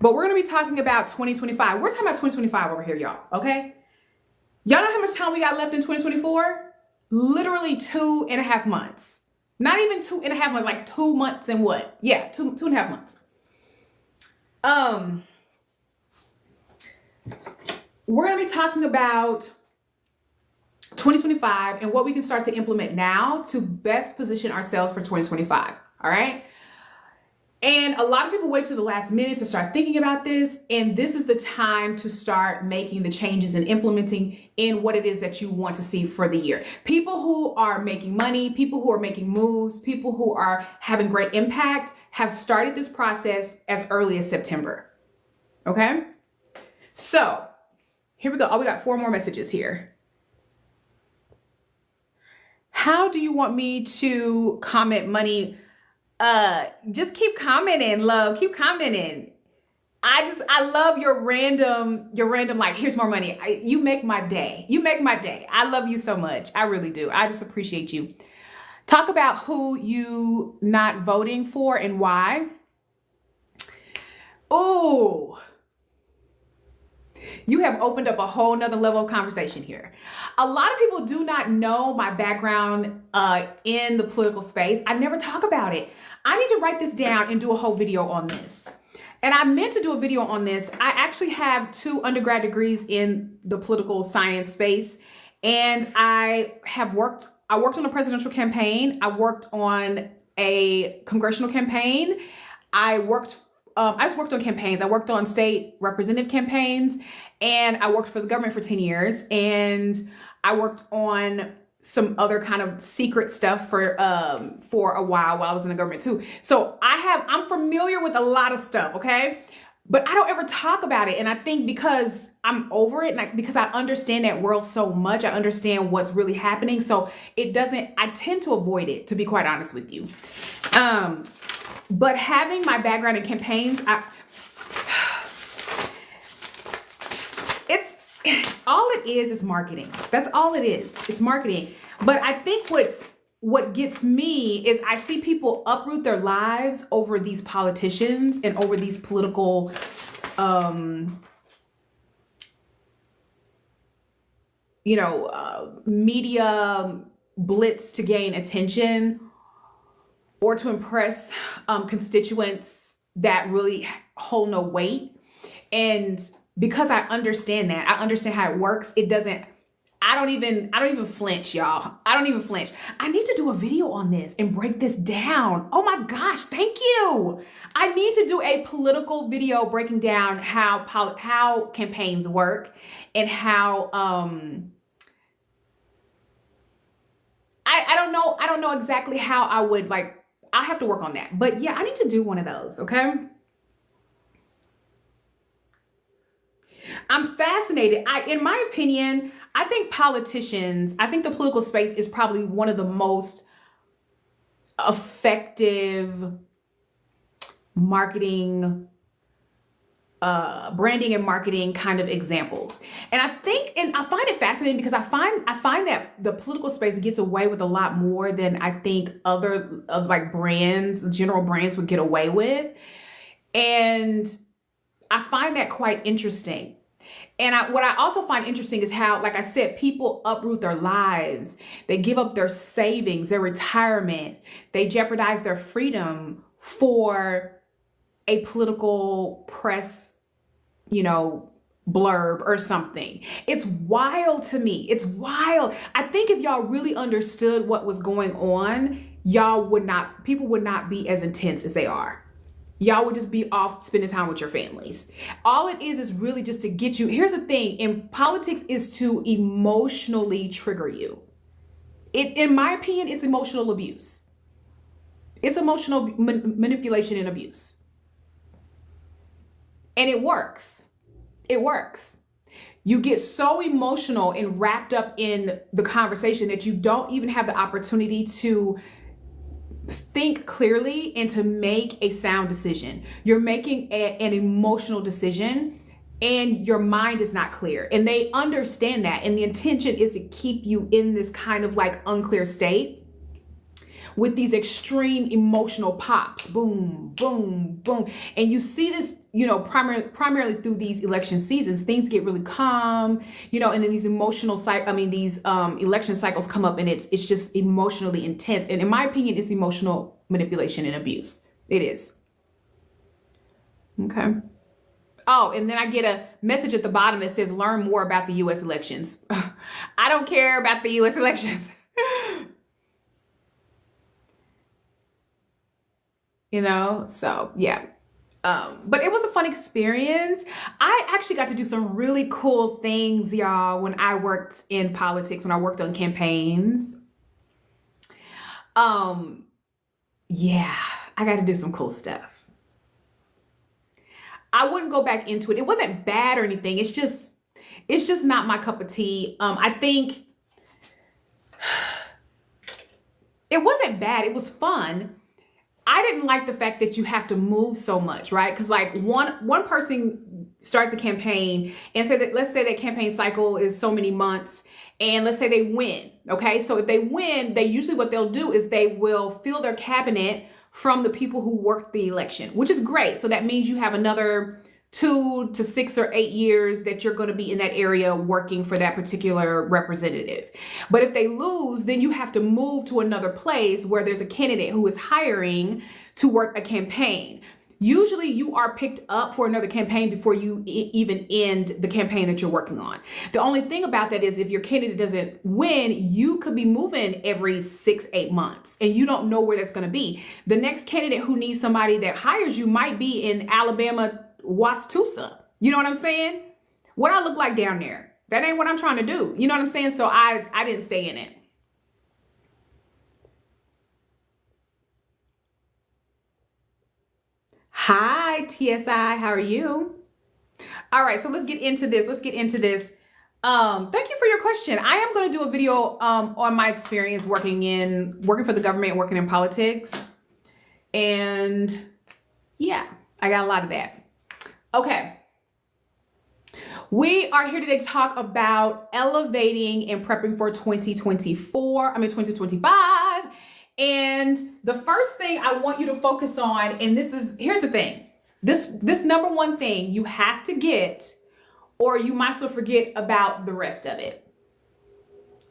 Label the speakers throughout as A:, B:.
A: But we're going to be talking about 2025. We're talking about 2025 over here, y'all. Okay. Y'all know how much time we got left in 2024? Literally 2.5 months. Not even 2.5 months, like 2 months and what? Yeah, 2.5 months. We're going to be talking about 2025 and what we can start to implement now to best position ourselves for 2025. All right. And a lot of people wait to the last minute to start thinking about this. And this is the time to start making the changes and implementing in what it is that you want to see for the year. People who are making money, people who are making moves, people who are having great impact have started this process as early as September. Okay. So here we go. Oh, we got 4 more messages here. How do you want me to comment money? Just keep commenting, love. Keep commenting. I love your random, like, here's more money. You make my day. You make my day. I love you so much. I really do. I just appreciate you. Talk about who you not voting for and why. Oh, you have opened up a whole nother level of conversation here. A lot of people do not know my background in the political space. I never talk about it. I need to write this down and do a whole video on this. And I meant to do a video on this. I actually have 2 undergrad degrees in the political science space. And I worked on a presidential campaign. I worked on a congressional campaign. I just worked on campaigns. I worked on state representative campaigns, and I worked for the government for 10 years. And I worked on some other kind of secret stuff for a while I was in the government too. So I'm familiar with a lot of stuff, okay? But I don't ever talk about it. And I think because I'm over it, and because I understand that world so much, I understand what's really happening. So I tend to avoid it, to be quite honest with you. But having my background in campaigns, all it is marketing. That's all it is. It's marketing. But I think what gets me is I see people uproot their lives over these politicians and over these political, media blitz to gain attention or to impress constituents that really hold no weight. And because I understand that, I understand how it works. I don't even flinch, y'all. I don't even flinch. I need to do a video on this and break this down. Oh my gosh, thank you. I need to do a political video breaking down how campaigns work and how, I don't know exactly how I would I'll have to work on that. But yeah, I need to do one of those, okay? I'm fascinated. In my opinion, I think the political space is probably one of the most effective marketing, branding and marketing kind of examples. And I find it fascinating because I find that the political space gets away with a lot more than I think other general brands would get away with. And I find that quite interesting. And what I also find interesting is how, like I said, people uproot their lives. They give up their savings, their retirement. They jeopardize their freedom for a political press, blurb or something. It's wild to me. It's wild. I think if y'all really understood what was going on, people would not be as intense as they are. Y'all would just be off spending time with your families. All it is really just to get you. Here's the thing in politics is to emotionally trigger you. In my opinion, it's emotional abuse. It's emotional manipulation and abuse. And it works. It works. You get so emotional and wrapped up in the conversation that you don't even have the opportunity to think clearly and to make a sound decision. You're making an emotional decision and your mind is not clear. And they understand that. And the intention is to keep you in this kind of unclear state. with these extreme emotional pops. Boom, boom, boom. And you see this, you know, primarily through these election seasons. Things get really calm, you know, and then these election cycles come up, and it's just emotionally intense. And in my opinion, it's emotional manipulation and abuse. It is. Okay. Oh, and then I get a message at the bottom that says, learn more about the U.S. elections. I don't care about the U.S. elections. You know, so yeah. But it was a fun experience. I actually got to do some really cool things, y'all, when I worked in politics, when I worked on campaigns. Yeah, I got to do some cool stuff. I wouldn't go back into it. It wasn't bad or anything. It's just not my cup of tea. I think it wasn't bad. It was fun. I didn't like the fact that you have to move so much, right? Because like one person starts a campaign and say that, let's say that campaign cycle is so many months, and let's say they win. Okay, so if they win, they usually what they'll do is they will fill their cabinet from the people who worked the election, which is great. So that means you have another 2 to 6 or 8 years that you're going to be in that area working for that particular representative. But if they lose, then you have to move to another place where there's a candidate who is hiring to work a campaign. Usually you are picked up for another campaign before you even end the campaign that you're working on. The only thing about that is if your candidate doesn't win, you could be moving every 6-8 months and you don't know where that's going to be. The next candidate who needs somebody that hires you might be in Alabama, Wauwatosa. You know what I'm saying? What I look like down there. That ain't what I'm trying to do. You know what I'm saying? So I didn't stay in it. Hi, TSI. How are you? All right, so let's get into this. Thank you for your question. I am going to do a video on my experience working for the government, working in politics. And yeah, I got a lot of that. Okay. We are here today to talk about elevating and prepping for 2025. And the first thing I want you to focus on, and here's the thing, this number one thing you have to get, or you might as well forget about the rest of it.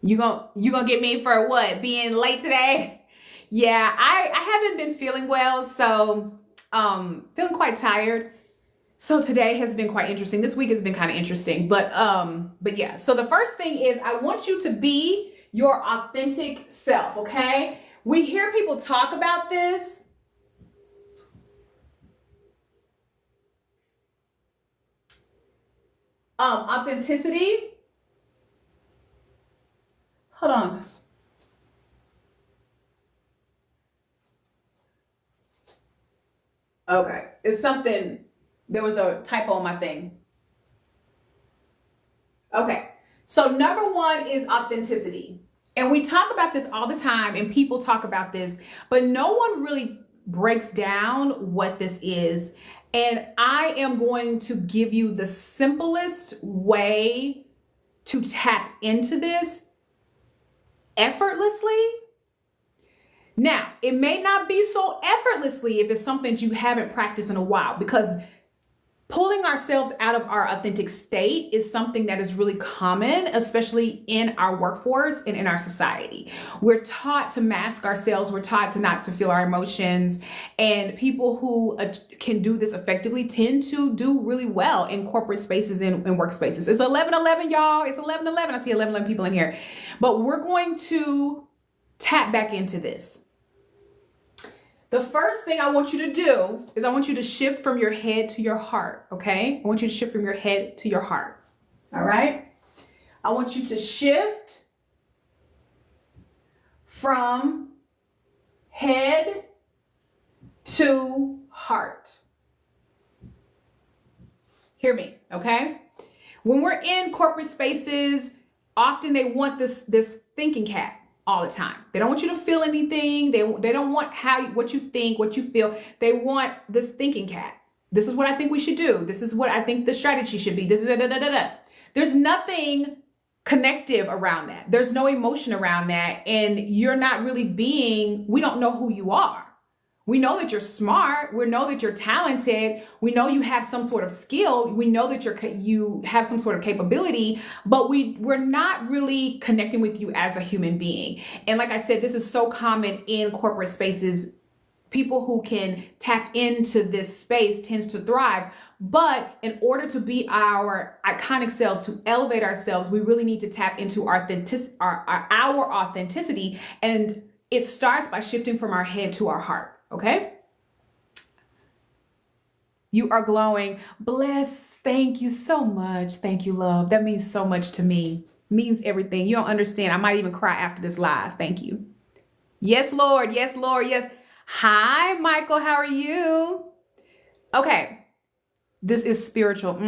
A: You gonna get me for what? Being late today? Yeah, I haven't been feeling well, so feeling quite tired. So today has been quite interesting. This week has been kind of interesting, but yeah. So the first thing is I want you to be your authentic self, okay? We hear people talk about this. Authenticity. Hold on. Okay, it's something, there was a typo on my thing. Okay, so number one is authenticity. And we talk about this all the time, and people talk about this, but no one really breaks down what this is. And I am going to give you the simplest way to tap into this effortlessly. Now, it may not be so effortlessly if it's something that you haven't practiced in a while, because pulling ourselves out of our authentic state is something that is really common, especially in our workforce and in our society. We're taught to mask ourselves. We're taught to not to feel our emotions. And people who can do this effectively tend to do really well in corporate spaces and workspaces. It's 11:11, y'all. It's 11:11. I see 11 people in here. But we're going to tap back into this. The first thing I want you to do is I want you to shift from your head to your heart, okay? I want you to shift from your head to your heart, all right? I want you to shift from head to heart. Hear me, okay? When we're in corporate spaces, often they want this thinking cap all the time. They don't want you to feel anything. They don't want what you think, what you feel. They want this thinking cap. This is what I think we should do. This is what I think the strategy should be. There's nothing connective around that. There's no emotion around that. And you're not really we don't know who you are. We know that you're smart. We know that you're talented. We know you have some sort of skill. We know that you have some sort of capability, but we're not really connecting with you as a human being. And like I said, this is so common in corporate spaces. People who can tap into this space tends to thrive. But in order to be our iconic selves, to elevate ourselves, we really need to tap into our authenticity. And it starts by shifting from our head to our heart. Okay? You are glowing. Bless. Thank you so much. Thank you, love. That means so much to me. It means everything. You don't understand. I might even cry after this live. Thank you. Yes, Lord. Yes, Lord. Yes. Hi, Michael. How are you? Okay. This is spiritual.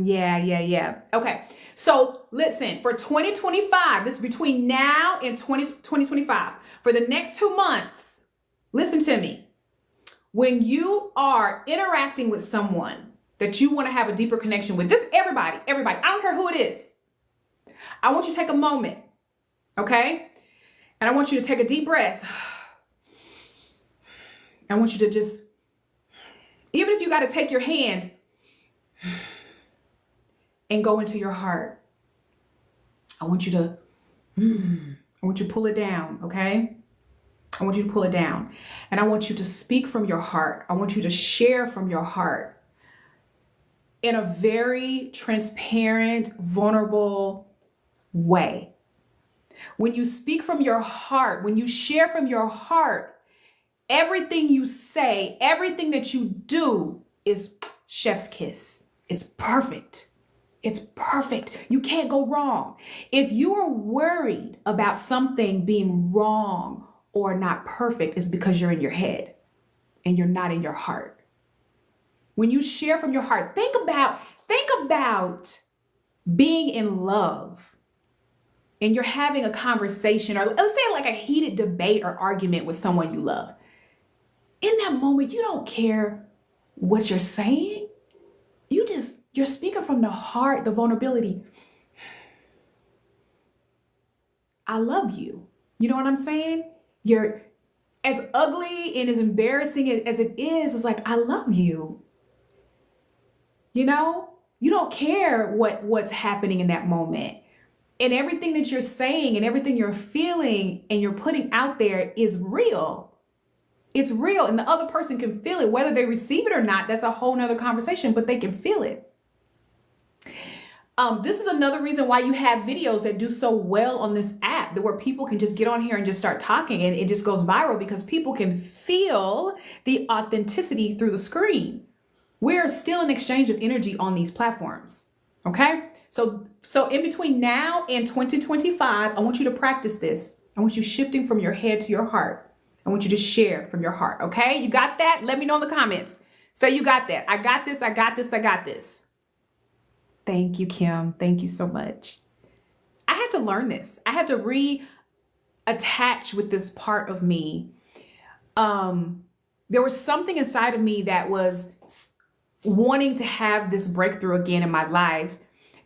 A: Yeah. Okay. So listen, for 2025, this is between now and 2025, for the next 2 months, listen to me. When you are interacting with someone that you want to have a deeper connection with, just everybody, I don't care who it is. I want you to take a moment, okay? And I want you to take a deep breath. I want you to just, even if you got to take your hand and go into your heart, I want you to pull it down, okay? I want you to pull it down. And I want you to speak from your heart. I want you to share from your heart in a very transparent, vulnerable way. When you speak from your heart, when you share from your heart, everything you say, everything that you do is chef's kiss. It's perfect. It's perfect. You can't go wrong. If you are worried about something being wrong or not perfect, it's because you're in your head and you're not in your heart. When you share from your heart, think about being in love and you're having a conversation, or let's say like a heated debate or argument with someone you love. In that moment, you don't care what you're saying. You're speaking from the heart, the vulnerability. I love you. You know what I'm saying? You're as ugly and as embarrassing as it is, it's like, I love you. You know, you don't care what's happening in that moment. And everything that you're saying and everything you're feeling and you're putting out there is real. It's real. And the other person can feel it, whether they receive it or not. That's a whole nother conversation, but they can feel it. This is another reason why you have videos that do so well on this app, where people can just get on here and just start talking and it just goes viral because people can feel the authenticity through the screen. We're still in exchange of energy on these platforms. Okay. So in between now and 2025, I want you to practice this. I want you shifting from your head to your heart. I want you to share from your heart. Okay. You got that? Let me know in the comments. Say you got that. I got this. I got this. I got this. Thank you, Kim. Thank you so much. I had to learn this. I had to reattach with this part of me. There was something inside of me that was wanting to have this breakthrough again in my life.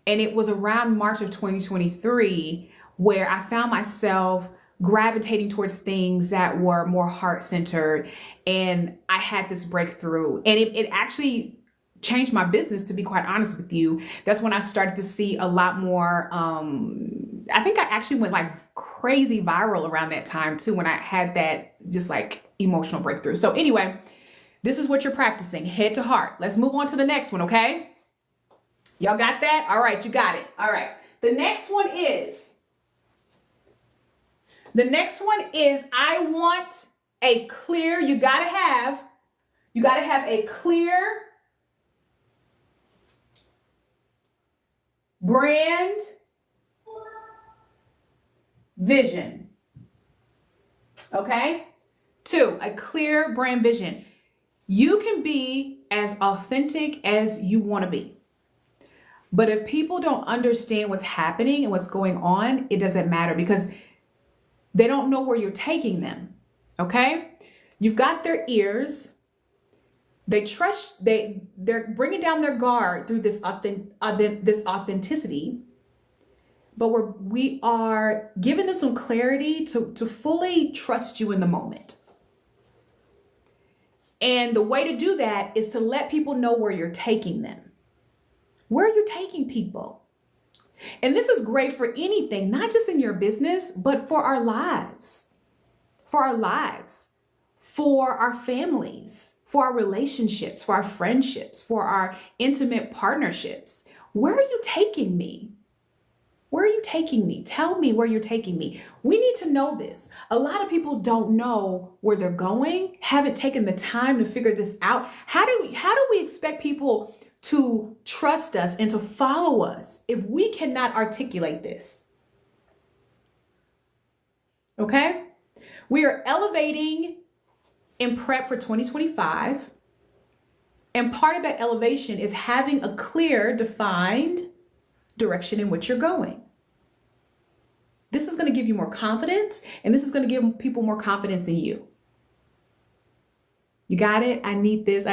A: And it was around March of 2023 where I found myself gravitating towards things that were more heart-centered. And I had this breakthrough. And it actually changed my business, to be quite honest with you. That's when I started to see a lot more. I think I actually went like crazy viral around that time too, when I had that just like emotional breakthrough. So anyway, this is what you're practicing, head to heart. Let's move on to the next one, okay? Y'all got that? All right, you got it. All right. The next one is, I want a clear, you gotta have a clear brand vision. Okay? 2, a clear brand vision. You can be as authentic as you want to be. But if people don't understand what's happening and what's going on, it doesn't matter because they don't know where you're taking them. Okay? You've got their ears. They trust, they're bringing down their guard through this authenticity. but we are giving them some clarity to fully trust you in the moment. And the way to do that is to let people know where you're taking them. Where are you taking people? And this is great for anything, not just in your business, but for our lives, for our families, for our relationships, for our friendships, for our intimate partnerships. Where are you taking me? Where are you taking me? Tell me where you're taking me. We need to know this. A lot of people don't know where they're going, haven't taken the time to figure this out. How do we expect people to trust us and to follow us if we cannot articulate this? Okay? We are elevating in prep for 2025. And part of that elevation is having a clear, defined direction in which you're going. This is going to give you more confidence, and this is going to give people more confidence in you. You got it? I need this.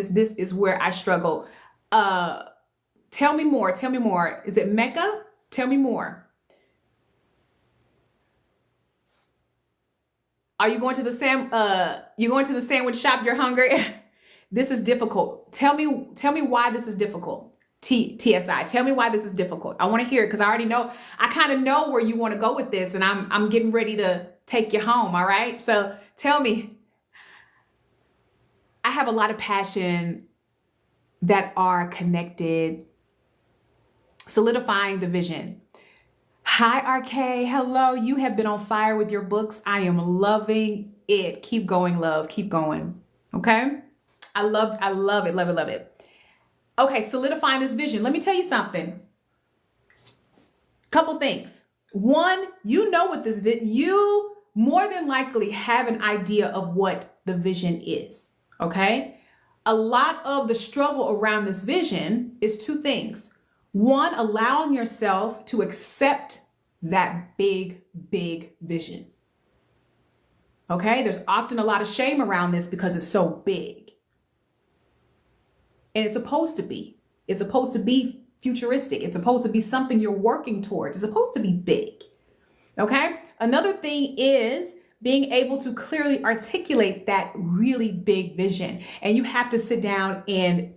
A: This is where I struggle. Tell me more. Is it Mecca? Tell me more. Are you going to the sandwich shop? You're hungry? This is difficult. Tell me why this is difficult. TSI, tell me why this is difficult. I want to hear it because I already know. I kind of know where you want to go with this, and I'm getting ready to take you home. All right. So tell me. I have a lot of passion that are connected, solidifying the vision. Hi, RK. Hello. You have been on fire with your books. I am loving it. Keep going, love. Keep going. Okay. I love it. Love it. Okay. Solidifying this vision. Let me tell you something. Couple things. One, you know what you more than likely have an idea of what the vision is. Okay. A lot of the struggle around this vision is two things. One, allowing yourself to accept that big vision. Okay. There's often a lot of shame around this because it's so big. And it's supposed to be. It's supposed to be futuristic. It's supposed to be something you're working towards. It's supposed to be big. Okay. Another thing is being able to clearly articulate that really big vision. And you have to sit down and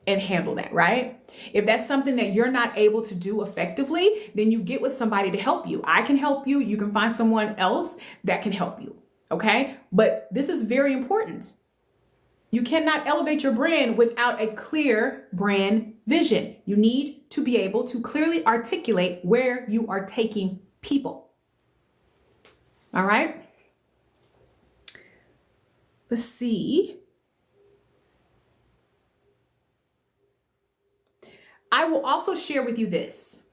A: handle that, right? If that's something that you're not able to do effectively, then you get with somebody to help you. I can help you. You can find someone else that can help you. Okay. But this is very important. You cannot elevate your brand without a clear brand vision. You need to be able to clearly articulate where you are taking people. All right. Let's see. I will also share with you this.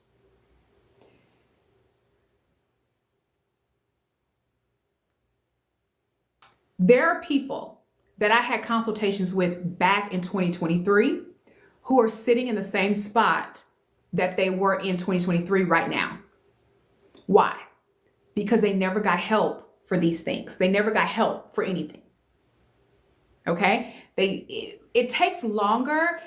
A: There are people that I had consultations with back in 2023 who are sitting in the same spot that they were in 2023 right now. Why? Because they never got help for these things. They never got help for anything. Okay? It takes longer.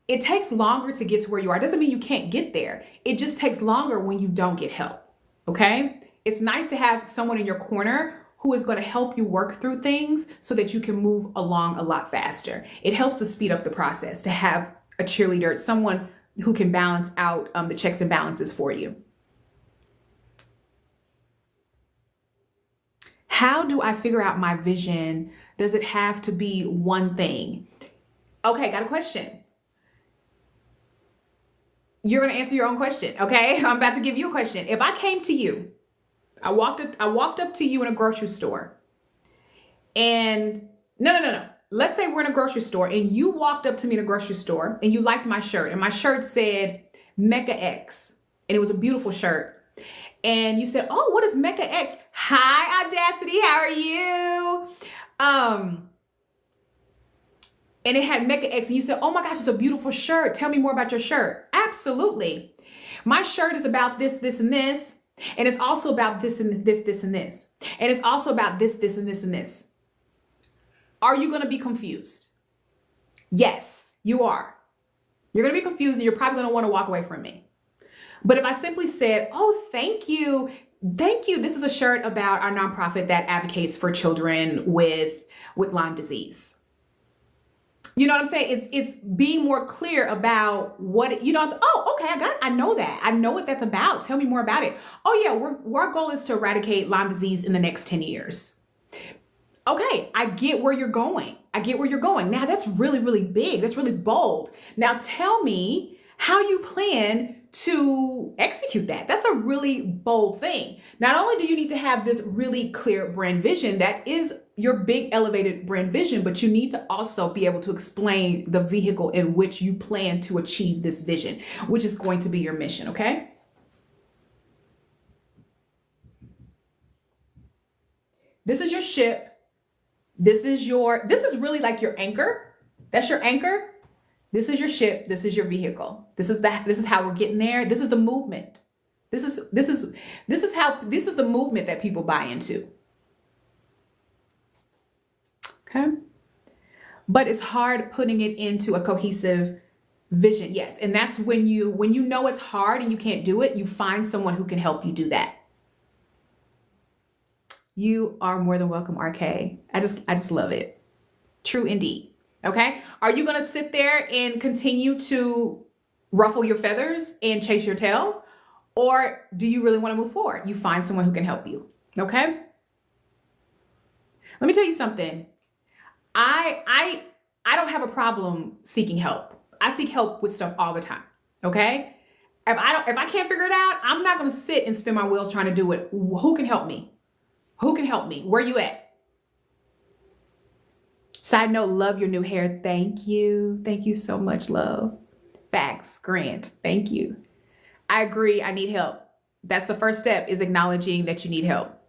A: It takes longer to get to where you are. It doesn't mean you can't get there. It just takes longer when you don't get help. Okay? It's nice to have someone in your corner who is going to help you work through things so that you can move along a lot faster. It helps to speed up the process to have a cheerleader, someone who can balance out the checks and balances for you. How do I figure out my vision? Does it have to be one thing? Okay, got a question. You're going to answer your own question. Okay, I'm about to give you a question. If I came to you, I walked up to you in a grocery store, and no. Let's say we're in a grocery store and you walked up to me in a grocery store and you liked my shirt, and my shirt said Mecca X, and it was a beautiful shirt. And you said, "Oh, what is Mecca X? Hi, Audacity. How are you?" And it had Mecca X, and you said, "Oh my gosh, it's a beautiful shirt. Tell me more about your shirt." Absolutely. My shirt is about this, this, and this. And it's also about this and this, this, and this. And it's also about this, this, and this, and this. Are you going to be confused? Yes, you are. You're going to be confused, and you're probably going to want to walk away from me. But if I simply said, oh, thank you, this is a shirt about our nonprofit that advocates for children with Lyme disease. You know what I'm saying? It's being more clear about what it's, oh, okay, I know that. I know what that's about. Tell me more about it. Oh yeah, our goal is to eradicate Lyme disease in the next 10 years. Okay, I get where you're going. Now that's really, really big. That's really bold. Now tell me how you plan to execute that. That's a really bold thing. Not only do you need to have this really clear brand vision, that is your big elevated brand vision, but you need to also be able to explain the vehicle in which you plan to achieve this vision, which is going to be your mission, okay? This is your ship. This is really like your anchor. That's your anchor. This is your ship. This is your vehicle. This is how we're getting there. This is the movement. This is the movement that people buy into. Okay. But it's hard putting it into a cohesive vision. Yes. And that's when you know it's hard and you can't do it, you find someone who can help you do that. You are more than welcome, RK. I just love it. True indeed. Okay. Are you going to sit there and continue to ruffle your feathers and chase your tail? Or do you really want to move forward? You find someone who can help you. Okay. Let me tell you something. I don't have a problem seeking help. I seek help with stuff all the time. Okay. If I can't figure it out, I'm not going to sit and spin my wheels trying to do it. Who can help me? Who can help me? Where you at? Side note, love your new hair. Thank you. Thank you so much, love. Facts, Grant. Thank you. I agree. I need help. That's the first step, is acknowledging that you need help.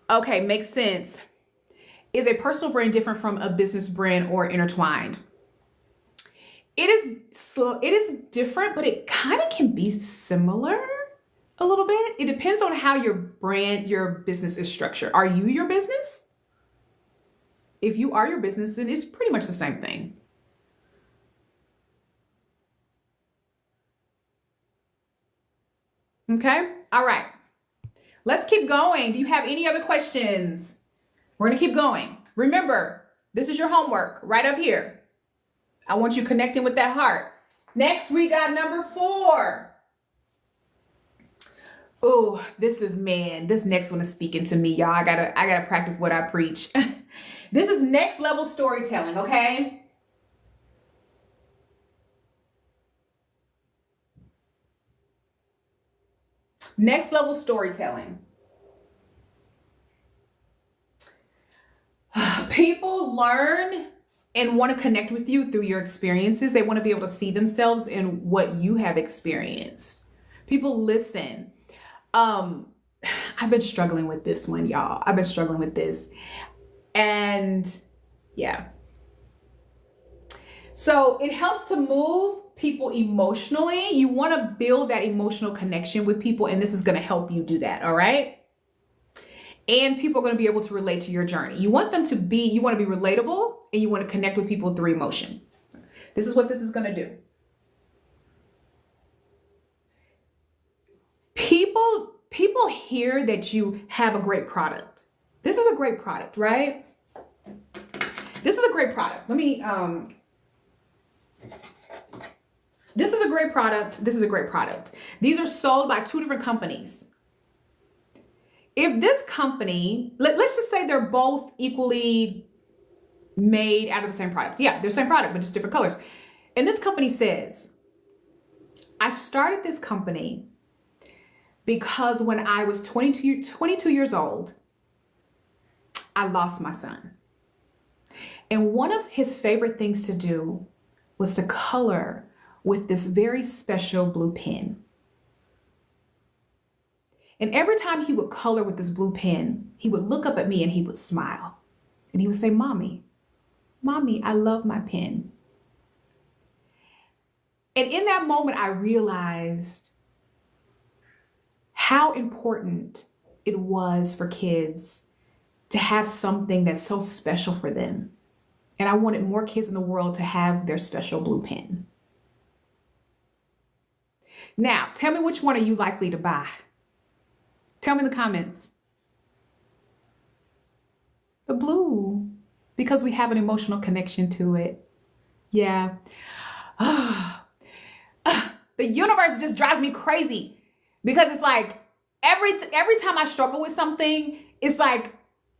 A: Okay, makes sense. Is a personal brand different from a business brand or intertwined? It is different, but it kind of can be similar a little bit. It depends on how your business is structured. Are you your business? If you are your business, then it's pretty much the same thing. Okay. All right. Let's keep going. Do you have any other questions? We're going to keep going. Remember, this is your homework right up here. I want you connecting with that heart. Next, we got number 4. Oh, this next one is speaking to me, y'all. I gotta practice what I preach. This is next level storytelling, okay? Next level storytelling. People learn and want to connect with you through your experiences. They want to be able to see themselves in what you have experienced. People listen. I've been struggling with this one, y'all. I've been struggling with this. And yeah. So it helps to move people emotionally. You want to build that emotional connection with people, and this is going to help you do that. All right. And people are going to be able to relate to your journey. You want to be relatable, and you want to connect with people through emotion. This is what this is going to do. People hear that you have a great product. This is a great product, right? This is a great product. This is a great product. This is a great product. These are sold by 2 different companies. If this company, let's just say they're both equally made out of the same product. Yeah, they're the same product, but just different colors. And this company says, I started this company because when I was 22 years old, I lost my son. And one of his favorite things to do was to color with this very special blue pen. And every time he would color with this blue pen, he would look up at me and he would smile. And he would say, Mommy, I love my pen. And in that moment, I realized how important it was for kids to have something that's so special for them. And I wanted more kids in the world to have their special blue pen. Now, tell me which one are you likely to buy? Tell me in the comments. The blue, because we have an emotional connection to it. Yeah. The universe just drives me crazy because it's like every time I struggle with something, it's like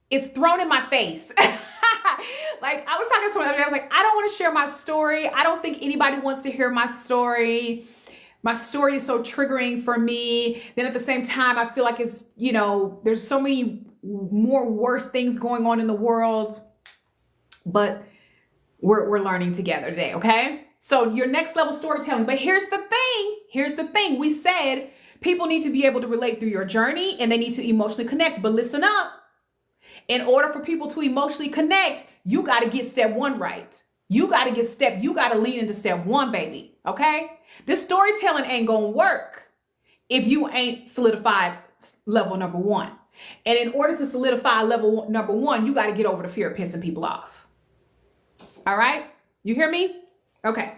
A: it's thrown in my face. Like I was talking to someone the other day, I was like, I don't want to share my story. I don't think anybody wants to hear my story. My story is so triggering for me. Then at the same time, I feel like it's, you know, there's so many more worse things going on in the world, but we're learning together today. Okay. So your next level storytelling, but here's the thing. We said people need to be able to relate through your journey and they need to emotionally connect, but listen up. In order for people to emotionally connect, you got to get step one right. You got to lean into step one, baby. Okay. This storytelling ain't going to work if you ain't solidified level number one. And in order to solidify level number one, you got to get over the fear of pissing people off. All right. You hear me? Okay.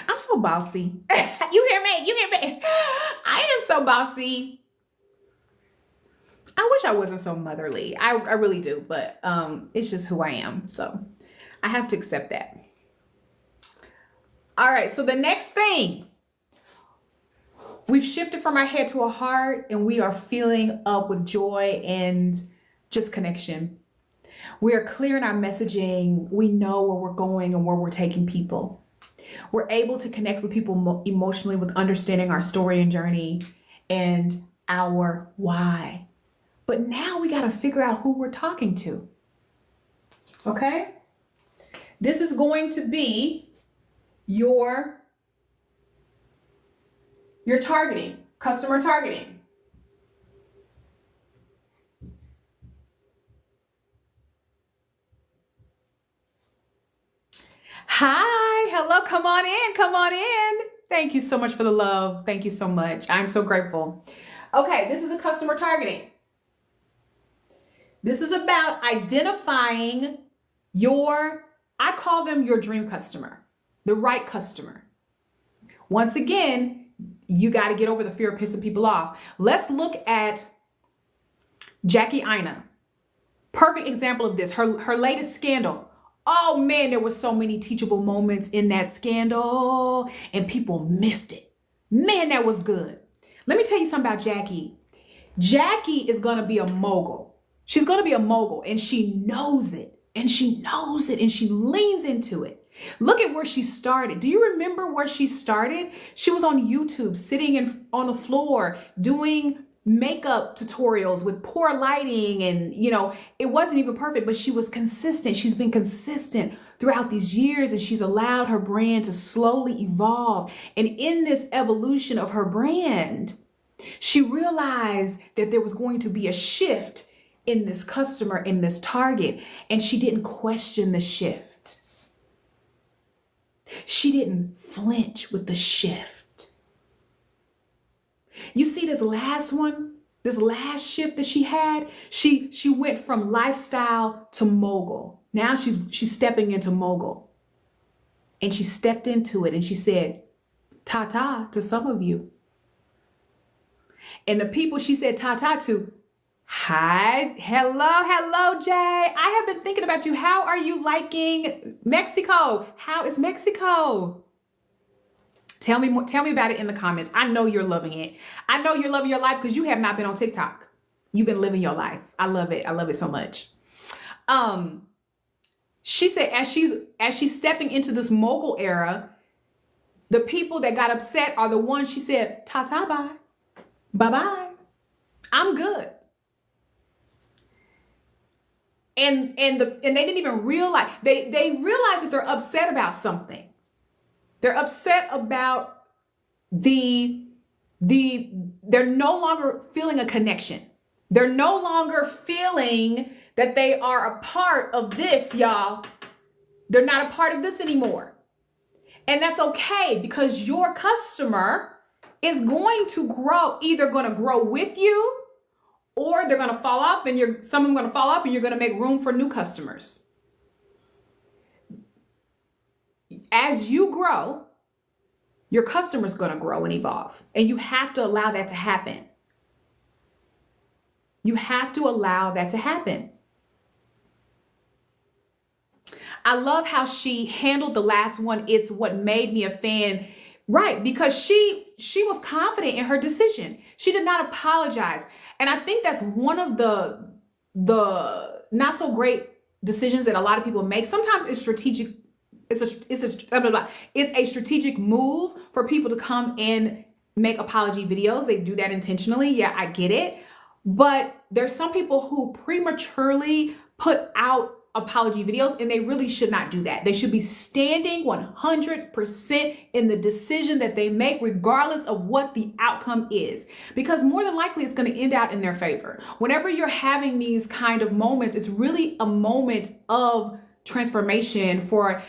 A: I'm so bossy. You hear me? I am so bossy. I wish I wasn't so motherly. I really do, but it's just who I am. So I have to accept that. All right. So the next thing, we've shifted from our head to our heart and we are filling up with joy and just connection. We are clear in our messaging. We know where we're going and where we're taking people. We're able to connect with people emotionally with understanding our story and journey and our why. But now we got to figure out who we're talking to. Okay? This is going to be your targeting, customer targeting. Hi, hello, come on in. Thank you so much for the love. Thank you so much. I'm so grateful. Okay, this is a customer targeting. This is about identifying I call them your dream customer, the right customer. Once again, you got to get over the fear of pissing people off. Let's look at Jackie Aina. Perfect example of this. Her latest scandal. Oh man, there were so many teachable moments in that scandal and people missed it. Man, that was good. Let me tell you something about Jackie. Jackie is going to be a mogul. She's going to be a mogul and she knows it and she leans into it. Look at where she started. Do you remember where she started? She was on YouTube sitting on the floor doing makeup tutorials with poor lighting and, you know, it wasn't even perfect, but she was consistent. She's been consistent throughout these years and she's allowed her brand to slowly evolve. And in this evolution of her brand, she realized that there was going to be a shift in this customer, in this target, and she didn't question the shift. She didn't flinch with the shift. You see this last shift that she had, she went from lifestyle to mogul. Now she's stepping into mogul. And she stepped into it and she said, ta-ta to some of you. And the people she said ta-ta to, hi, hello, Jay. I have been thinking about you. How are you liking Mexico? How is Mexico? Tell me about it in the comments. I know you're loving it. I know you're loving your life because you have not been on TikTok. You've been living your life. I love it. I love it so much. She said, as she's stepping into this mogul era, the people that got upset are the ones she said, ta-ta, bye. Bye-bye. I'm good. And they didn't even realize, they realize that they're upset about something. They're upset about they're no longer feeling a connection. They're no longer feeling that they are a part of this, y'all. They're not a part of this anymore. And that's okay because your customer is going to grow, either going to grow with you or they're going to fall off and some of them going to fall off and you're going to make room for new customers. As you grow, your customer's going to grow and evolve. And you have to allow that to happen. You have to allow that to happen. I love how she handled the last one. It's what made me a fan. Right, because she was confident in her decision. She did not apologize. And I think that's one of the not so great decisions that a lot of people make. Sometimes it's strategic. It's a strategic move for people to come and make apology videos. They do that intentionally. Yeah, I get it. But there's some people who prematurely put out apology videos, and they really should not do that. They should be standing 100% in the decision that they make, regardless of what the outcome is, because more than likely it's going to end out in their favor. Whenever you're having these kind of moments, it's really a moment of transformation for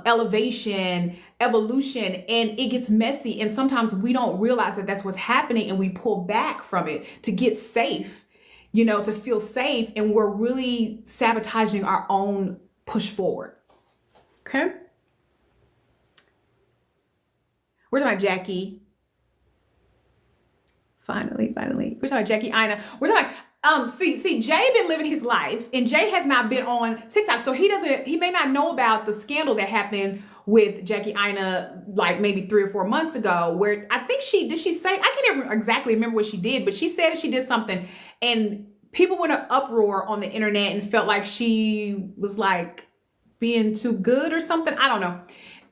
A: elevation, evolution, and it gets messy. And sometimes we don't realize that that's what's happening, and we pull back from it to get safe, to feel safe, and we're really sabotaging our own push forward. Okay. We're talking about Jackie. Finally. We're talking about Jackie Aina. We're talking about, see, Jay been living his life, and Jay has not been on TikTok. So he may not know about the scandal that happened with Jackie Aina, like maybe 3 or 4 months ago, where I think did she say, I can't even exactly remember what she did, but she said that she did something, and people went in an uproar on the internet and felt like she was like being too good or something. I don't know.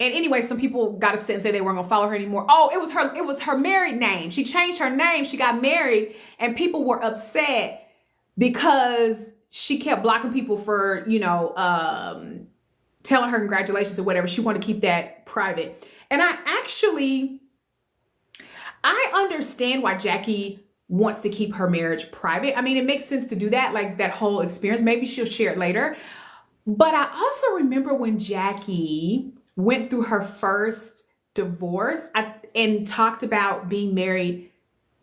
A: And anyway, some people got upset and said they weren't gonna follow her anymore. Oh, it was her married name. She changed her name. She got married, and people were upset because she kept blocking people for, telling her congratulations or whatever. She wanted to keep that private. And I understand why Jackie wants to keep her marriage private. I mean, it makes sense to do that, like that whole experience. Maybe she'll share it later. But I also remember when Jackie went through her first divorce and talked about being married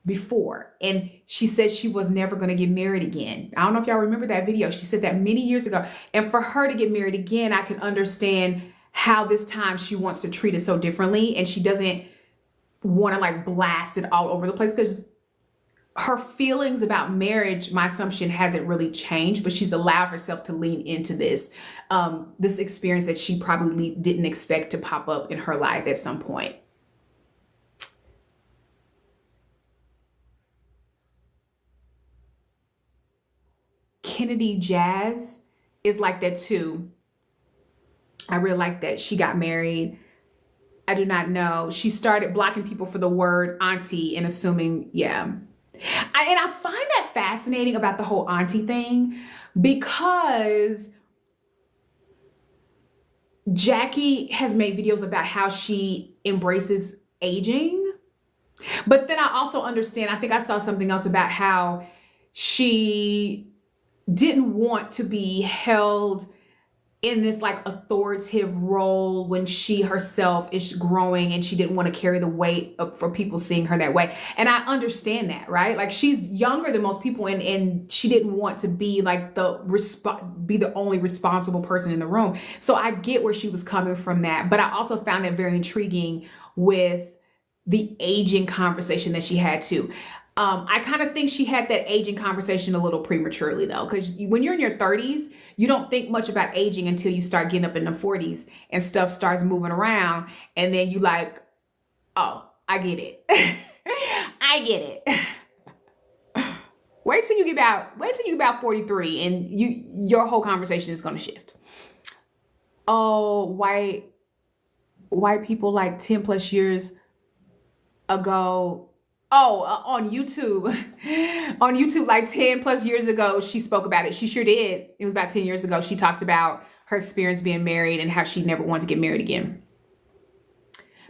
A: before. And she said she was never going to get married again. I don't know if y'all remember that video. She said that many years ago. And for her to get married again, I can understand how this time she wants to treat it so differently. And she doesn't want to like blast it all over the place, because her feelings about marriage, my assumption, hasn't really changed, but she's allowed herself to lean into this experience that she probably didn't expect to pop up in her life at some point. Kennedy Jazz is like that too. I really like that. She got married. I do not know. She started blocking people for the word auntie and assuming, yeah. And I find that fascinating about the whole auntie thing, because Jackie has made videos about how she embraces aging. But then I also understand, I think I saw something else about how she didn't want to be held in this like authoritative role when she herself is growing, and she didn't want to carry the weight for people seeing her that way. And I understand that, right? Like, she's younger than most people, and she didn't want to be like be the only responsible person in the room. So I get where she was coming from that. But I also found that very intriguing with the aging conversation that she had too. I kind of think she had that aging conversation a little prematurely though, because when you're in your 30s, you don't think much about aging until you start getting up in the 40s and stuff starts moving around. And then you like, oh, I get it. I get it. Wait till you get about 43 and your whole conversation is going to shift. Oh, white people like 10 plus years ago. Oh, on YouTube, like 10 plus years ago, she spoke about it. She sure did. It was about 10 years ago. She talked about her experience being married and how she never wanted to get married again,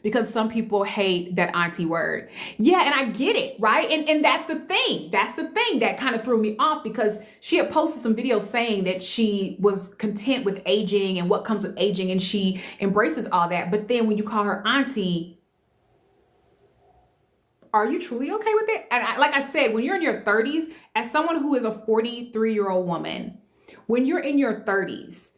A: because some people hate that auntie word. Yeah. And I get it. Right. And that's the thing. That's the thing that kind of threw me off, because she had posted some videos saying that she was content with aging and what comes with aging, and she embraces all that. But then when you call her auntie, are you truly okay with it? And like I said, when you're in your 30s, as someone who is a 43-year-old woman, when you're in your 30s,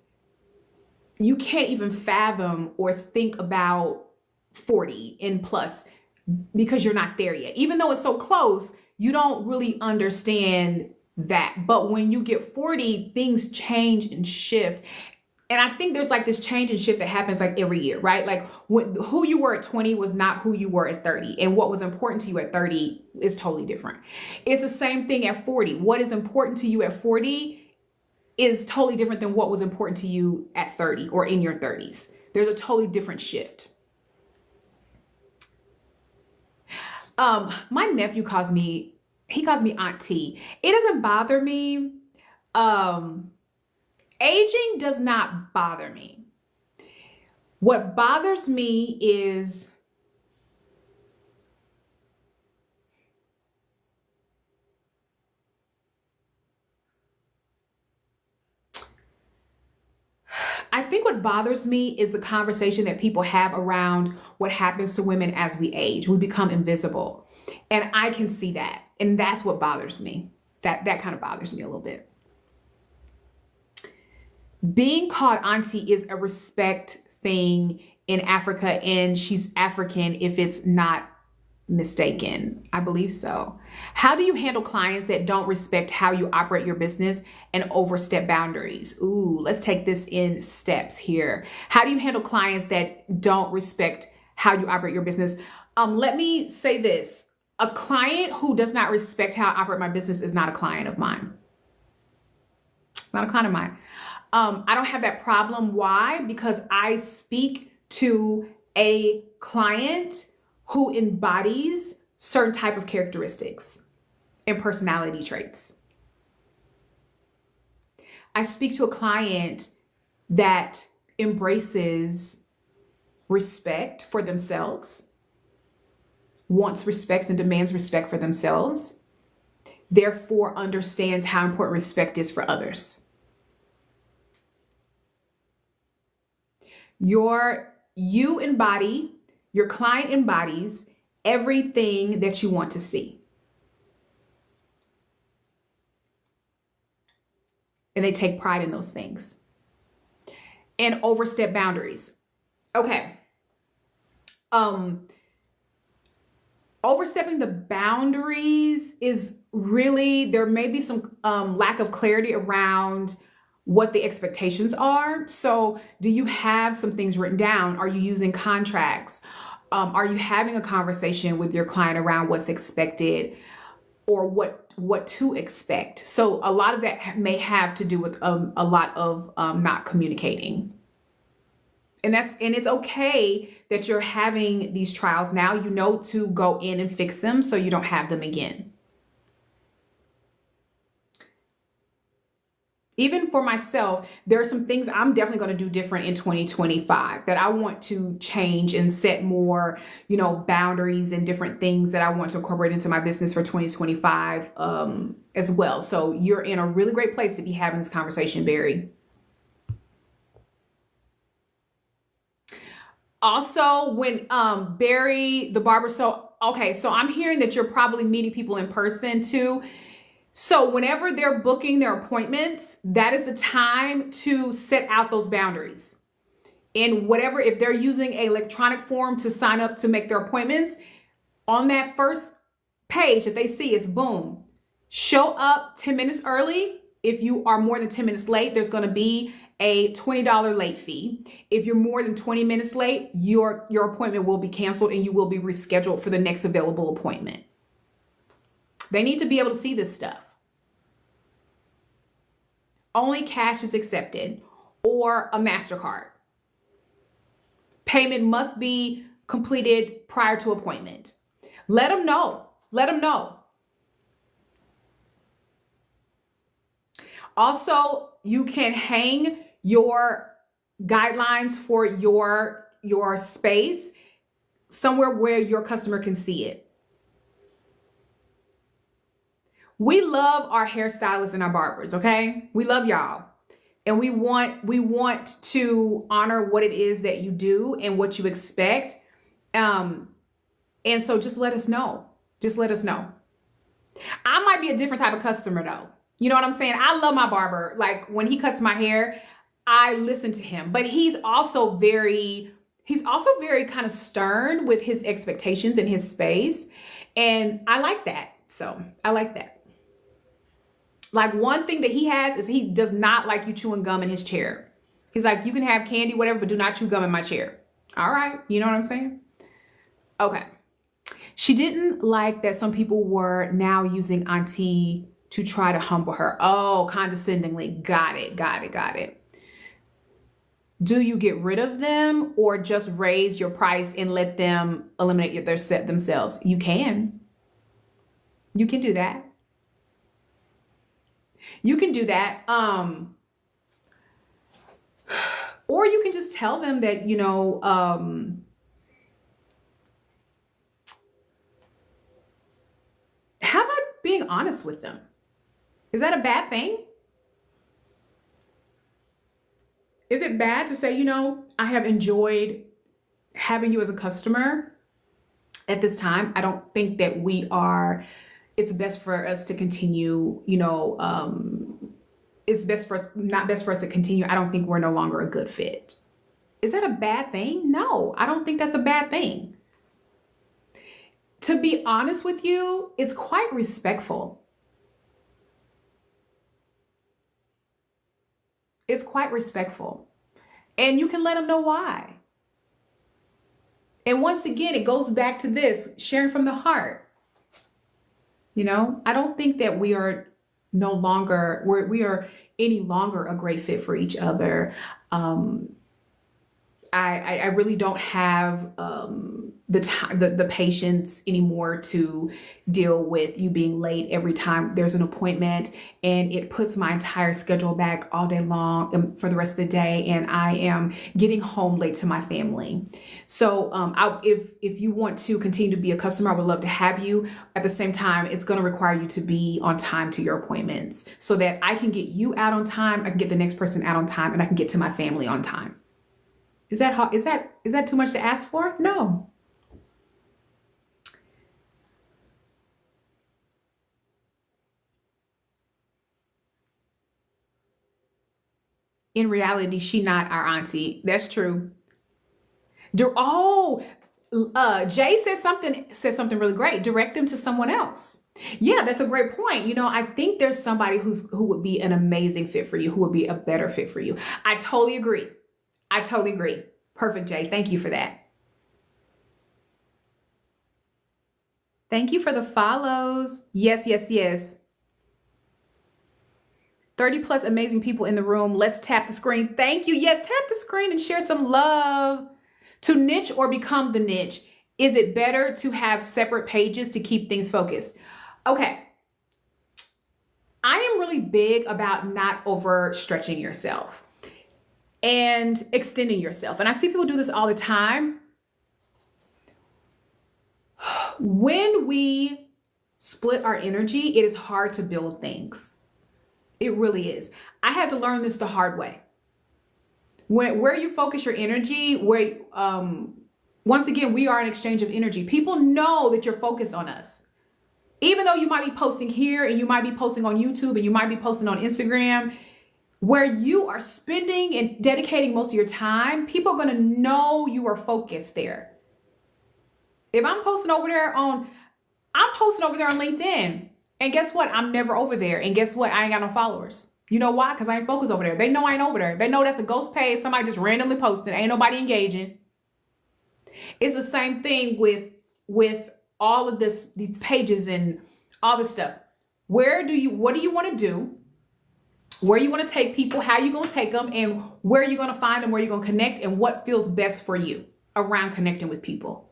A: you can't even fathom or think about 40 and plus because you're not there yet. Even though it's so close, you don't really understand that. But when you get 40, things change and shift. And I think there's like this change and shift that happens like every year, right? Like who you were at 20 was not who you were at 30. And what was important to you at 30 is totally different. It's the same thing at 40. What is important to you at 40 is totally different than what was important to you at 30 or in your 30s. There's a totally different shift. My nephew calls me auntie. It doesn't bother me. Aging does not bother me. What bothers me is I think what bothers me is the conversation that people have around what happens to women as we age. We become invisible. And I can see that. And that's what bothers me. That kind of bothers me a little bit. Being called auntie is a respect thing in Africa, and she's African if it's not mistaken. I believe so. How do you handle clients that don't respect how you operate your business and overstep boundaries? Ooh, let's take this in steps here. How do you handle clients that don't respect how you operate your business? Let me say this. A client who does not respect how I operate my business is not a client of mine. Not a client of mine. I don't have that problem. Why? Because I speak to a client who embodies certain type of characteristics and personality traits. I speak to a client that embraces respect for themselves, wants respect and demands respect for themselves, therefore understands how important respect is for others. Your client embodies everything that you want to see. And they take pride in those things. And overstep boundaries. Okay. Overstepping the boundaries is really, there may be some lack of clarity around what the expectations are. So do you have some things written down? Are you using contracts? Are you having a conversation with your client around what's expected or what to expect? So a lot of that may have to do with a lot of not communicating. And it's okay that you're having these trials now. You know to go in and fix them so you don't have them again. Even for myself, there are some things I'm definitely going to do different in 2025 that I want to change and set more, boundaries and different things that I want to incorporate into my business for 2025 as well. So you're in a really great place to be having this conversation, Barry. Also, when Barry, the barber, so I'm hearing that you're probably meeting people in person too. So whenever they're booking their appointments, that is the time to set out those boundaries. And whatever, if they're using an electronic form to sign up to make their appointments, on that first page that they see is boom, show up 10 minutes early. If you are more than 10 minutes late, there's going to be a $20 late fee. If you're more than 20 minutes late, your appointment will be canceled and you will be rescheduled for the next available appointment. They need to be able to see this stuff. Only cash is accepted or a MasterCard. Payment must be completed prior to appointment. Let them know. Let them know. Also, you can hang your guidelines for your space somewhere where your customer can see it. We love our hairstylists and our barbers, okay? We love y'all. And we want to honor what it is that you do and what you expect. And so just let us know. Just let us know. I might be a different type of customer though. You know what I'm saying? I love my barber. Like when he cuts my hair, I listen to him, but he's also very He's also very kind of stern with his expectations in his space. And I like that. So I like that. Like, one thing that he has is he does not like you chewing gum in his chair. He's like, you can have candy, whatever, but do not chew gum in my chair. All right. You know what I'm saying? Okay. She didn't like that some people were now using auntie to try to humble her. Oh, condescendingly. Got it. Got it. Got it. Do you get rid of them or just raise your price and let them eliminate their set themselves? You can. You can do that. You can do that. Or you can just tell them that, you know, how about being honest with them? Is that a bad thing? Is it bad to say, you know, I have enjoyed having you as a customer at this time? I don't think that it's best for us to continue, you know, it's not best for us to continue. I don't think we're no longer a good fit. Is that a bad thing? No, I don't think that's a bad thing. To be honest with you, it's quite respectful. It's quite respectful. And you can let them know why. And once again, it goes back to this, sharing from the heart. You know, I don't think that we are any longer a great fit for each other. I really don't have the time, the patience anymore to deal with you being late every time there's an appointment, and it puts my entire schedule back all day long for the rest of the day, and I am getting home late to my family. So if you want to continue to be a customer, I would love to have you. At the same time, it's going to require you to be on time to your appointments so that I can get you out on time, I can get the next person out on time, and I can get to my family on time. Is that too much to ask for? No. In reality, she not our auntie. That's true. Jay said something really great. Direct them to someone else. Yeah, that's a great point. You know, I think there's somebody who would be an amazing fit for you, who would be a better fit for you. I totally agree. Perfect, Jay. Thank you for that. Thank you for the follows. Yes, yes, yes. 30 plus amazing people in the room. Let's tap the screen. Thank you. Yes, tap the screen and share some love. To niche or become the niche, is it better to have separate pages to keep things focused? Okay. I am really big about not overstretching yourself and extending yourself. And I see people do this all the time. When we split our energy, it is hard to build things. It really is. I had to learn this the hard way. Where you focus your energy, once again, we are an exchange of energy. People know that you're focused on us. Even though you might be posting here and you might be posting on YouTube and you might be posting on Instagram, where you are spending and dedicating most of your time, people are going to know you are focused there. If I'm posting over there on LinkedIn, and guess what? I'm never over there. And guess what? I ain't got no followers. You know why? Because I ain't focused over there. They know I ain't over there. They know that's a ghost page. Somebody just randomly posted. Ain't nobody engaging. It's the same thing with all of these pages and all this stuff. What do you want to do? Where you want to take people, how you going to take them, and where you're going to find them, where you're going to connect, and what feels best for you around connecting with people.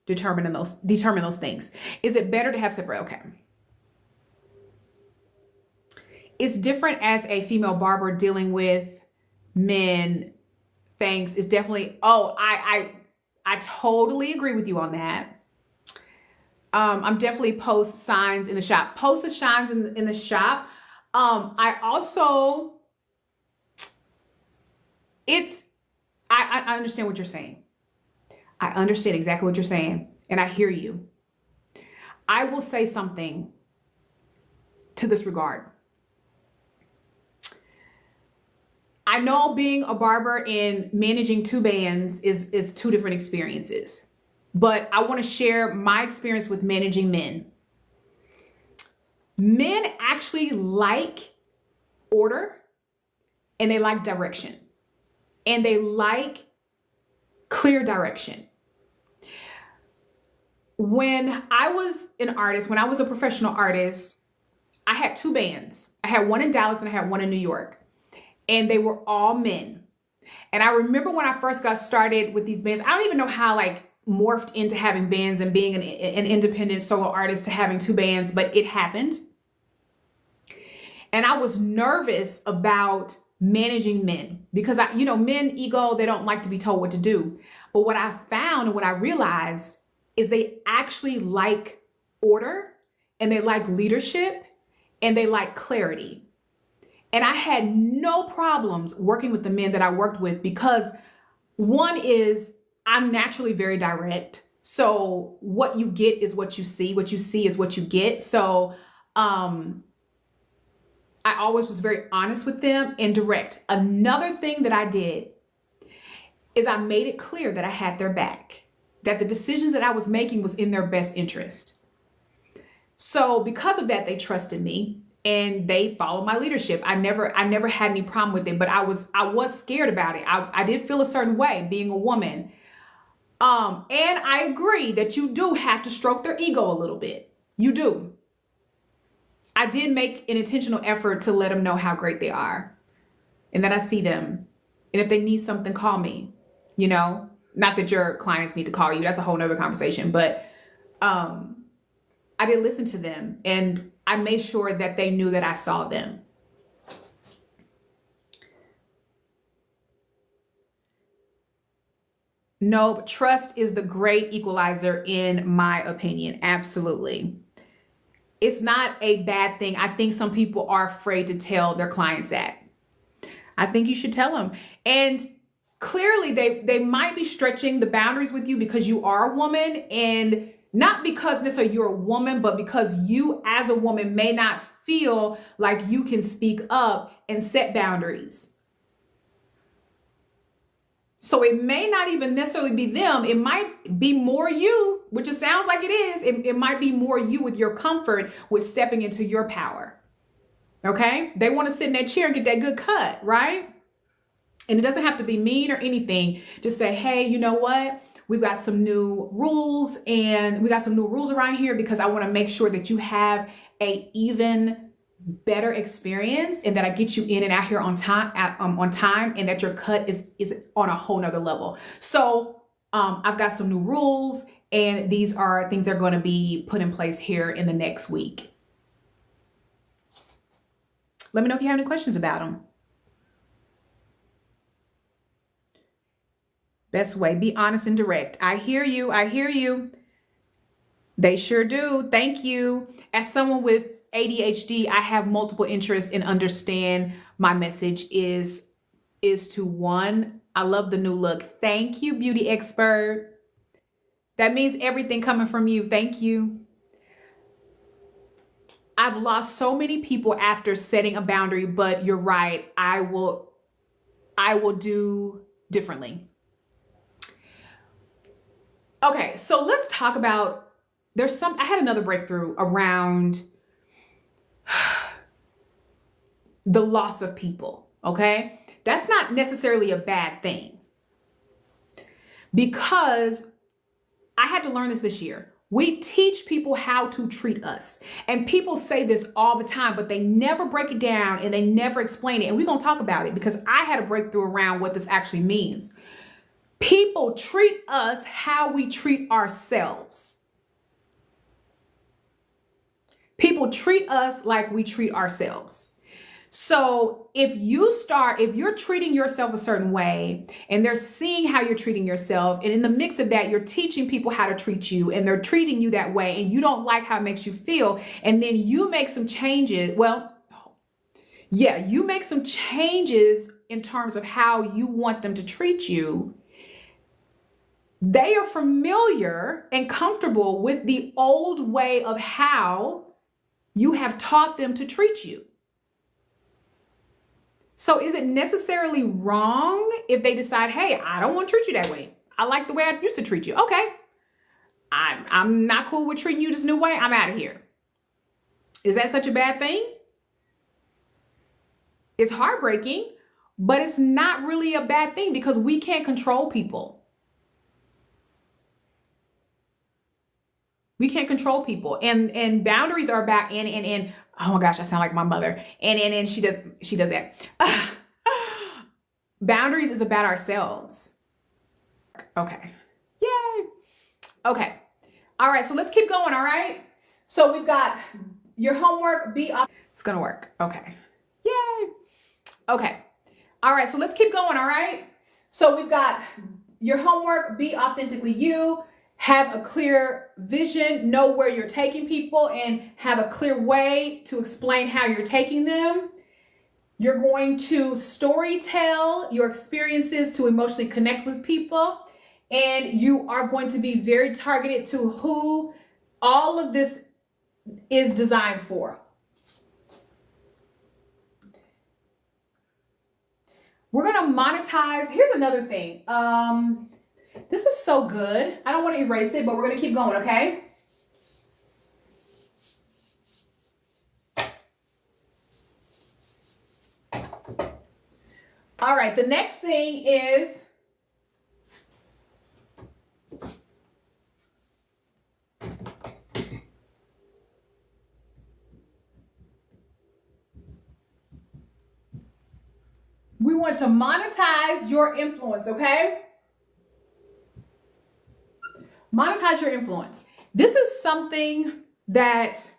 A: Determine those things. Is it better to have separate? Okay. It's different as a female barber dealing with men things. It's definitely, I totally agree with you on that. I'm definitely post signs in the shop. Post the signs in the shop. I understand what you're saying. I understand exactly what you're saying, and I hear you. I will say something to this regard. I know being a barber and managing two bands is two different experiences, but I want to share my experience with managing men. Men actually like order, and they like direction, and they like clear direction. When I was an artist, when I was a professional artist, I had two bands. I had one in Dallas and I had one in New York. And they were all men. And I remember when I first got started with these bands, I don't even know how like morphed into having bands and being an independent solo artist to having two bands, but it happened. And I was nervous about managing men because men ego, they don't like to be told what to do. But what I found and what I realized is they actually like order, and they like leadership, and they like clarity. And I had no problems working with the men that I worked with because one is I'm naturally very direct. So what you get is what you see. What you see is what you get. So I always was very honest with them and direct. Another thing that I did is I made it clear that I had their back, that the decisions that I was making was in their best interest. So because of that, they trusted me. And they followed my leadership. I never had any problem with it, but I was scared about it. I did feel a certain way being a woman. And I agree that you do have to stroke their ego a little bit. You do. I did make an intentional effort to let them know how great they are and that I see them. And if they need something, call me, not that your clients need to call you. That's a whole nother conversation, but, I did listen to them, and I made sure that they knew that I saw them. No, trust is the great equalizer in my opinion. Absolutely. It's not a bad thing. I think some people are afraid to tell their clients that. I think you should tell them. And clearly they might be stretching the boundaries with you because you are a woman, and not because necessarily you're a woman, but because you as a woman may not feel like you can speak up and set boundaries. So it may not even necessarily be them. It might be more you, which it sounds like it is. It might be more you with your comfort with stepping into your power. Okay? They want to sit in that chair and get that good cut, right? And it doesn't have to be mean or anything. Just say, hey, you know what? We've got some new rules, and we got some new rules around here because I want to make sure that you have a even better experience, and that I get you in and out here on time, and that your cut is on a whole nother level. So I've got some new rules, and these are things that are going to be put in place here in the next week. Let me know if you have any questions about them. Best way, be honest and direct. I hear you. I hear you. They sure do. Thank you. As someone with ADHD, I have multiple interests and understand my message is to one, I love the new look. Thank you, beauty expert. That means everything coming from you. Thank you. I've lost so many people after setting a boundary, but you're right. I will do differently. Okay, so let's talk about, I had another breakthrough around the loss of people, okay? That's not necessarily a bad thing, because I had to learn this year. We teach people how to treat us, and people say this all the time, but they never break it down and they never explain it. And we're going to talk about it because I had a breakthrough around what this actually means. People treat us how we treat ourselves. People treat us like we treat ourselves. So if you're treating yourself a certain way, and they're seeing how you're treating yourself, and in the mix of that, you're teaching people how to treat you, and they're treating you that way, and you don't like how it makes you feel, and then you make some changes. You make some changes in terms of how you want them to treat you. They are familiar and comfortable with the old way of how you have taught them to treat you. So is it necessarily wrong if they decide, hey, I don't want to treat you that way. I like the way I used to treat you. Okay. I'm not cool with treating you this new way. I'm out of here. Is that such a bad thing? It's heartbreaking, but it's not really a bad thing because we can't control people. We can't control people. And boundaries are about and oh my gosh, I sound like my mother. And she does that. Boundaries is about ourselves. Okay. Yay. Okay. All right. So let's keep going. All right. So we've got your homework. It's going to work. Okay. Yay. Okay. All right. So let's keep going. All right. So we've got your homework. Be authentically you. Have a clear vision. Know where you're taking people and have a clear way to explain how you're taking them. You're going to story tell your experiences to emotionally connect with people. And you are going to be very targeted to who all of this is designed for. We're going to monetize. Here's another thing. This is so good. I don't want to erase it, but we're going to keep going, okay? All right, the next thing is we want to monetize your influence, okay? Monetize your influence. This is something that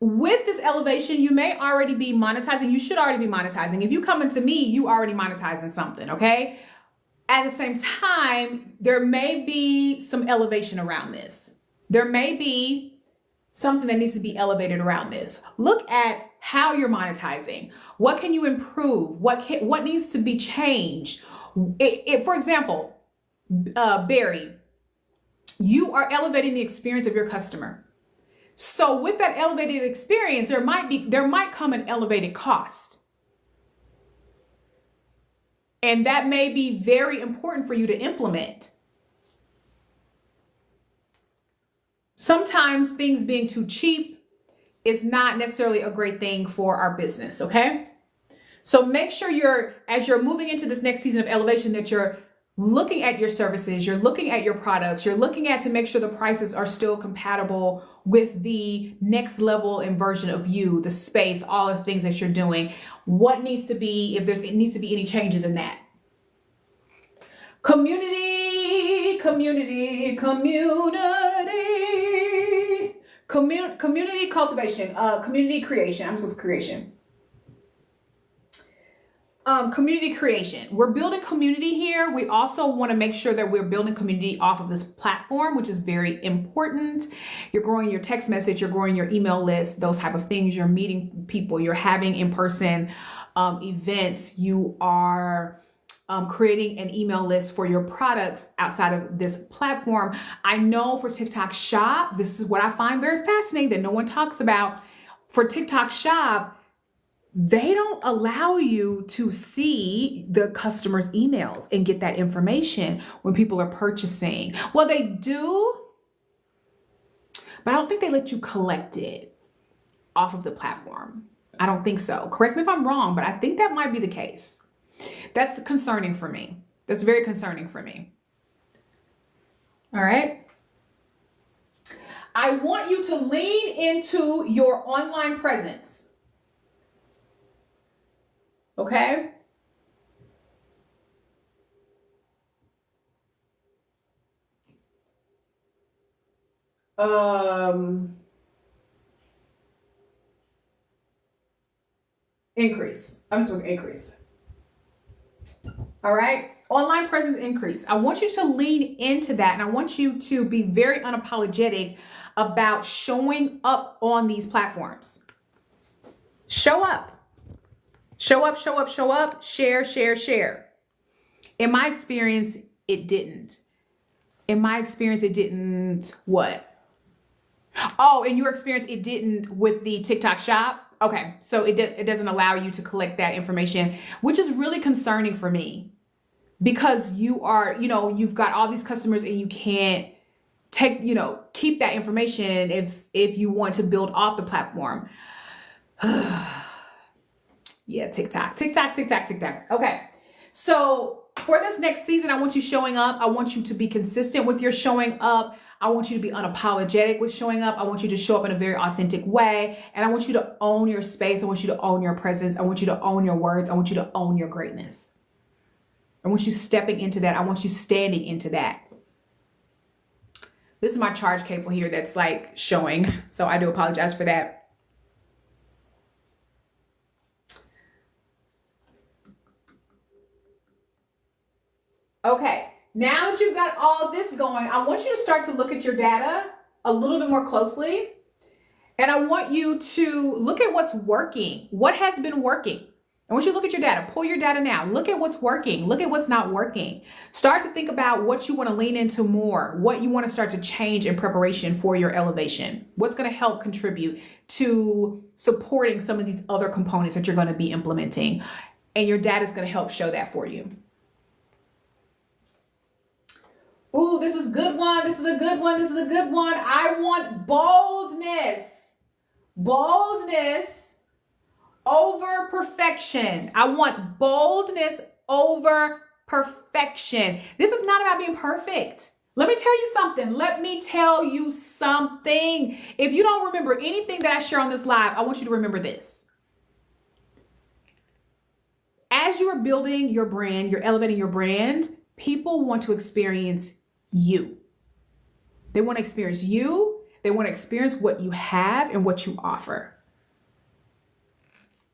A: with this elevation, you may already be monetizing. You should already be monetizing. If you come into me, you already monetizing something, okay? At the same time, there may be some elevation around this. There may be something that needs to be elevated around this. Look at how you're monetizing. What can you improve? What needs to be changed? For example, Barry, you are elevating the experience of your customer. So with that elevated experience, there might come an elevated cost. And that may be very important for you to implement. Sometimes things being too cheap is not necessarily a great thing for our business, okay? So make sure as you're moving into this next season of elevation, that you're looking at your services, you're looking at your products, you're looking at to make sure the prices are still compatible with the next level and version of you, the space, all the things that you're doing. What needs to be, if it needs to be any changes in that. Community cultivation, community creation. I'm with creation. Community creation. We're building community here. We also want to make sure that we're building community off of this platform, which is very important. You're growing your text message, you're growing your email list, those type of things. You're meeting people, you're having in-person events. You are creating an email list for your products outside of this platform. I know for TikTok Shop, this is what I find very fascinating that no one talks about. For TikTok Shop, they don't allow you to see the customer's emails and get that information when people are purchasing. Well, they do, but I don't think they let you collect it off of the platform. I don't think so. Correct me if I'm wrong, but I think that might be the case. That's concerning for me. That's very concerning for me. All right. I want you to lean into your online presence. Okay? Increase. I'm just going to increase. All right? Online presence increase. I want you to lean into that, and I want you to be very unapologetic about showing up on these platforms. Show up. Show up, show up, show up, share, share, share. In my experience, it didn't. In my experience, it didn't what? Oh, in your experience, it didn't with the TikTok Shop? Okay, so it doesn't allow you to collect that information, which is really concerning for me because you've got all these customers and you can't keep that information if you want to build off the platform. Yeah, TikTok. Okay. So for this next season, I want you showing up. I want you to be consistent with your showing up. I want you to be unapologetic with showing up. I want you to show up in a very authentic way. And I want you to own your space. I want you to own your presence. I want you to own your words. I want you to own your greatness. I want you stepping into that. I want you standing into that. This is my charge cable here that's like showing. So I do apologize for that. Okay, now that you've got all this going, I want you to start to look at your data a little bit more closely. And I want you to look at what's working. What has been working? I want you to look at your data. Pull your data now. Look at what's working. Look at what's not working. Start to think about what you want to lean into more, what you want to start to change in preparation for your elevation. What's going to help contribute to supporting some of these other components that you're going to be implementing. And your data is going to help show that for you. Ooh, this is a good one. This is a good one. This is a good one. I want boldness. Boldness over perfection. I want boldness over perfection. This is not about being perfect. Let me tell you something. Let me tell you something. If you don't remember anything that I share on this live, I want you to remember this. As you are building your brand, you're elevating your brand, people want to experience you. They want to experience you. They want to experience what you have and what you offer.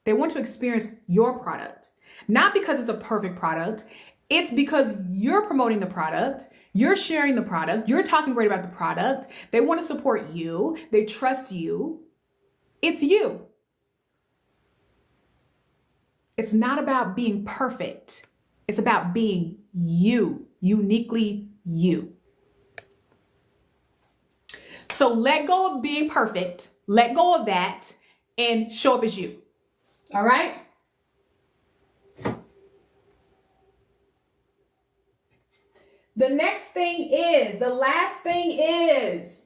A: They want to experience your product, not because it's a perfect product. It's because you're promoting the product. You're sharing the product. You're talking great about the product. They want to support you. They trust you. It's you. It's not about being perfect. It's about being you, uniquely you. So let go of being perfect, let go of that, and show up as you. All right? The next thing is, the last thing is,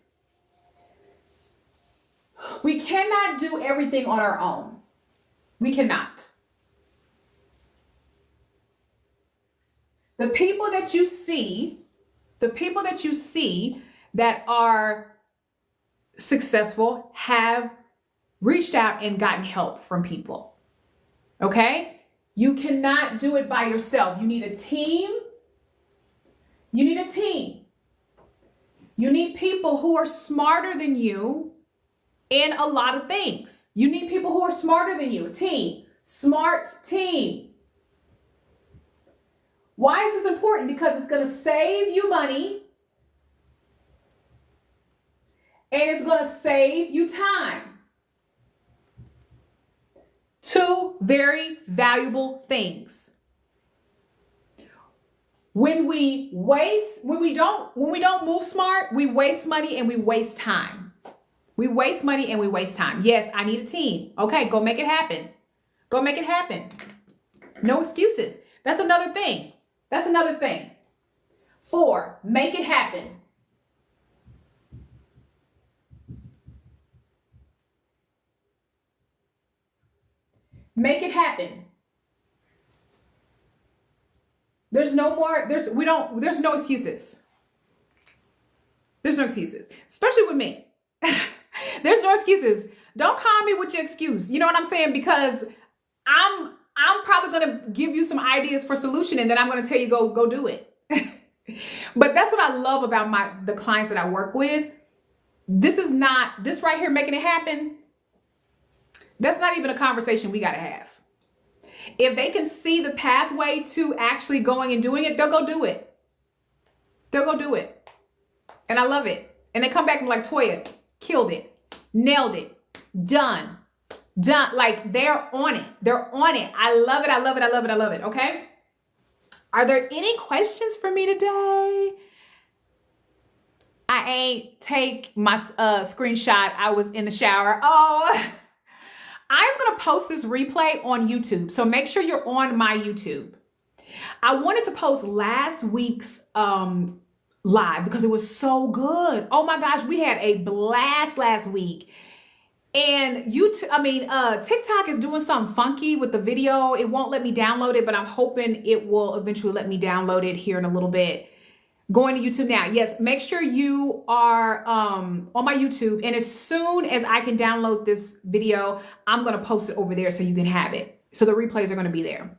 A: we cannot do everything on our own. We cannot. The people that you see that are successful have reached out and gotten help from people. Okay? You cannot do it by yourself. You need a team. You need a team. You need people who are smarter than you in a lot of things. You need people who are smarter than you. Team. Smart team. Why is this important? Because it's going to save you money and it's going to save you time. Two very valuable things. When we don't move smart, we waste money and we waste time. We waste money and we waste time. Yes, I need a team. Okay, go make it happen. Go make it happen. No excuses. That's another thing. That's another thing. 4, make it happen. Make it happen. There's no excuses. There's no excuses, especially with me. There's no excuses. Don't call me with your excuse. You know what I'm saying? Because I'm probably going to give you some ideas for solution and then I'm going to tell you go do it. But that's what I love about the clients that I work with. This right here, making it happen. That's not even a conversation we got to have. If they can see the pathway to actually going and doing it, they'll go do it. They'll go do it. And I love it. And they come back and be like, Toya, killed it, nailed it, done. Like they're on it. They're on it. I love it. I love it. I love it. I love it. Okay. Are there any questions for me today? I ain't take my screenshot. I was in the shower. Oh, I'm going to post this replay on YouTube. So make sure you're on my YouTube. I wanted to post last week's live because it was so good. Oh my gosh, we had a blast last week. And TikTok is doing something funky with the video. It won't let me download it, but I'm hoping it will eventually let me download it here in a little bit. Going to YouTube now. Yes, make sure you are on my YouTube. And as soon as I can download this video, I'm going to post it over there so you can have it. So the replays are going to be there.